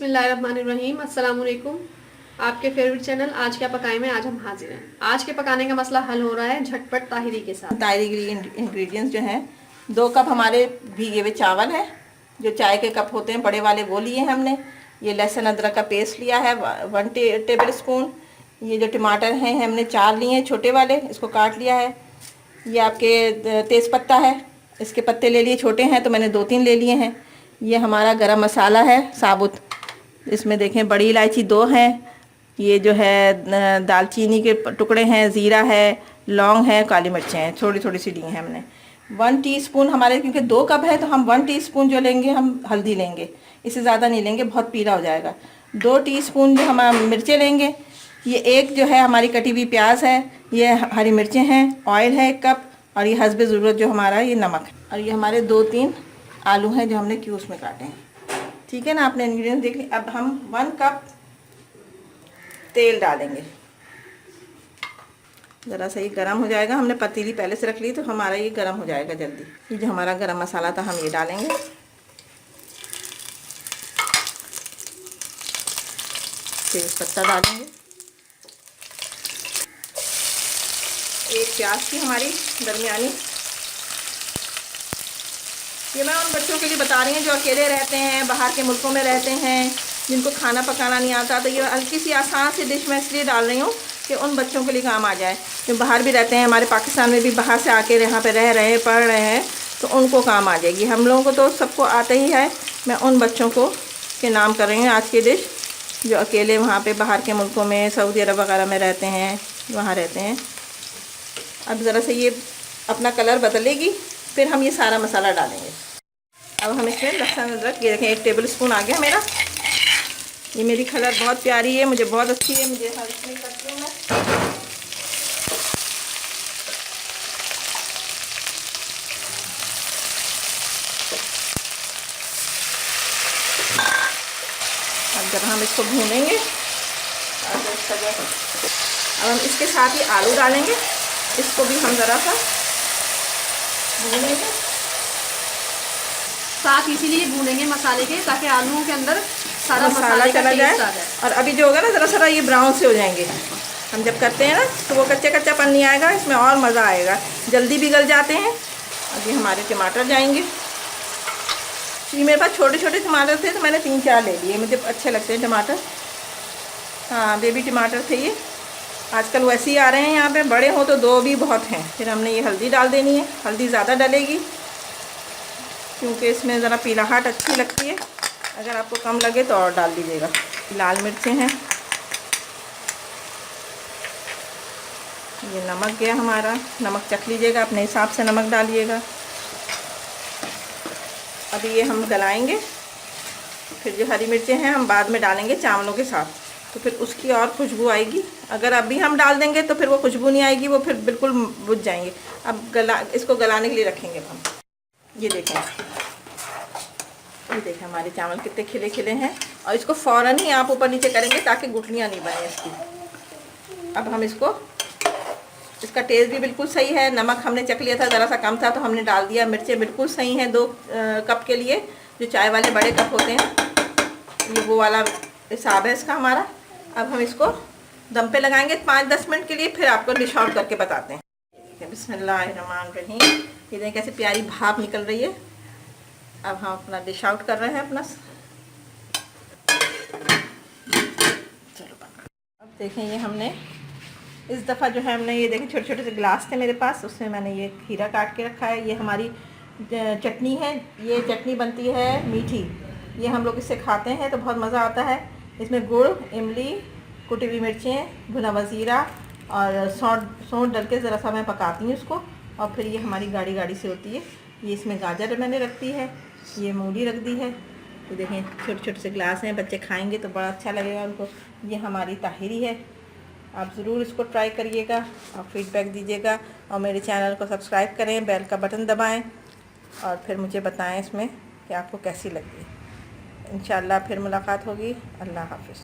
बिस्मिल्लाहिर्रहमानिर्रहीम। अस्सलाम वालेकुम। आपके फेवरेट चैनल आज क्या पकाएं में आज हम हाजिर हैं। आज के पकाने का मसला हल हो रहा है झटपट ताहिरी के साथ। ताहिरी के लिए इंग्रेडिएंट्स जो हैं, 2 कप हमारे भीगे हुए चावल हैं, जो चाय के कप होते हैं बड़े वाले वो लिए हैं हमने। ये लहसुन अदरक का पेस्ट लिया है 1 टेबल स्पून। ये जो टमाटर हैं हमने 4 लिए हैं छोटे वाले, इसको काट लिया है। ये आपके तेज़पत्ता है, इसके पत्ते ले लिए, छोटे हैं तो मैंने 2-3 ले लिए हैं। ये हमारा गरम मसाला है साबुत, इसमें देखें बड़ी इलायची 2 हैं, ये जो है दालचीनी के टुकड़े हैं, ज़ीरा है, लौंग है, काली मिर्चें हैं, थोड़ी थोड़ी सी ली हैं हमने। 1 टीस्पून हमारे, क्योंकि 2 कप है तो हम 1 टीस्पून जो लेंगे हम हल्दी लेंगे, इससे ज़्यादा नहीं लेंगे, बहुत पीला हो जाएगा। 2 टीस्पून जो हम मिर्चें लेंगे। ये एक जो है हमारी कटी हुई प्याज है, ये हरी मिर्चें हैं, ऑयल है 1 कप, और ये हस्बे ज़रूरत जो हमारा ये नमक है, और ये हमारे 2-3 आलू हैं जो हमने क्यूब्स में काटे हैं। ठीक है ना, आपने इंग्रेडिएंट्स देख ली। अब हम 1 कप तेल डालेंगे, ज़रा सा ये गर्म हो जाएगा। हमने पतीली पहले से रख ली तो हमारा ये गर्म हो जाएगा जल्दी। ये जो हमारा गरम मसाला था हम ये डालेंगे, तेज़पत्ता डालेंगे, एक प्याज की हमारी दरमियानी। ये मैं उन बच्चों के लिए बता रही हूँ जो अकेले रहते हैं, बाहर के मुल्कों में रहते हैं, जिनको खाना पकाना नहीं आता। तो ये हल्की सी आसान सी डिश मैं इसलिए डाल रही हूँ कि उन बच्चों के लिए काम आ जाए जो बाहर भी रहते हैं। हमारे पाकिस्तान में भी बाहर से आके यहाँ पे रह रहे हैं, पढ़ रहे हैं, तो उनको काम आ जाएगी। हम लोगों को तो सबको आता ही है, मैं उन बच्चों को के नाम कर रही हूँ आज की डिश, जो अकेले वहाँ पर बाहर के मुल्कों में, सऊदी अरब वगैरह में रहते हैं, वहाँ रहते हैं। अब ज़रा से ये अपना कलर बदलेगी, फिर हम ये सारा मसाला डालेंगे। अब हम इसमें लहसुन अदरक, ये देखें 1 टेबल स्पून आ गया मेरा। ये मेरी कलर बहुत प्यारी है, मुझे बहुत अच्छी है, मुझे हर इसमें करती हूँ मैं। अब जब हम इसको भूनेंगे, अब हम इसके साथ ही आलू डालेंगे, इसको भी हम ज़रा सा भूनेंगे। साथ इसीलिए भूनेंगे मसाले के, ताकि आलूओं के अंदर सारा मसाला चला जाए। और अभी जो होगा ना, ज़रा सा ये ब्राउन से हो जाएंगे। हम जब करते हैं ना तो वो कच्चा कच्चापन नहीं आएगा, इसमें और मज़ा आएगा, जल्दी भी गल जाते हैं। अभी हमारे टमाटर जाएंगे। ये मेरे पास छोटे छोटे टमाटर थे तो मैंने 3-4 ले लिए, मुझे अच्छे लगते हैं टमाटर। हाँ, बेबी टमाटर थे ये, आजकल वैसे ही आ रहे हैं यहाँ पे, बड़े हो तो 2 भी बहुत हैं। फिर हमने ये हल्दी डाल देनी है, हल्दी ज़्यादा डलेगी क्योंकि इसमें ज़रा पीलाहट अच्छी लगती है। अगर आपको कम लगे तो और डाल दीजिएगा। लाल मिर्चें हैं, ये नमक गया हमारा, नमक चख लीजिएगा, अपने हिसाब से नमक डालिएगा। अभी ये हम गलाएंगे, फिर जो हरी मिर्चें हैं हम बाद में डालेंगे चावलों के साथ, तो फिर उसकी और खुशबू आएगी। अगर अभी हम डाल देंगे तो फिर वो खुशबू नहीं आएगी, वो फिर बिल्कुल बुझ जाएंगे। अब इसको गलाने के लिए रखेंगे हम। ये देखें, ये देखें हमारे चावल कितने खिले खिले हैं, और इसको फ़ौरन ही आप ऊपर नीचे करेंगे ताकि गुठलियाँ नहीं बने इसकी। अब हम इसका टेस्ट भी बिल्कुल सही है। नमक हमने चख लिया था, ज़रा सा कम था तो हमने डाल दिया। मिर्चें बिल्कुल सही हैं 2 कप के लिए, जो चाय वाले बड़े कप होते हैं, ये वो वाला हिसाब है इसका हमारा। अब हम इसको दम पे लगाएंगे 5-10 मिनट के लिए, फिर आपको डिश आउट करके बताते हैं। बिस्मिल्लाहिर्रहमानिर्रहीम। ये देखें कैसे प्यारी भाप निकल रही है। अब हम अपना डिश आउट कर रहे हैं अपना। चलो, अब देखें ये हमने इस दफ़ा जो है हमने ये देखें छोटे छोटे से गिलास थे मेरे पास, उसमें मैंने ये खीरा काट के रखा है। ये हमारी चटनी है, ये चटनी बनती है मीठी, ये हम लोग इससे खाते हैं तो बहुत मज़ा आता है। इसमें गुड़, इमली, कुटी हुई मिर्चें, भुना हुआ ज़ीरा और सौंठ डल के ज़रा सा मैं पकाती हूँ इसको, और फिर ये हमारी गाढ़ी गाढ़ी से होती है। ये इसमें गाजर मैंने रख दी है, ये मूली रख दी है। ये देखें छोटे छोटे से गिलास हैं, बच्चे खाएंगे तो बड़ा अच्छा लगेगा उनको। ये हमारी ताहिरी है, आप ज़रूर इसको ट्राई करिएगा और फीडबैक दीजिएगा, और मेरे चैनल को सब्सक्राइब करें, बेल का बटन दबाएं, और फिर मुझे बताएं इसमें कि आपको कैसी लगी। इंशाअल्लाह फिर मुलाकात होगी। अल्लाह हाफ़िज़।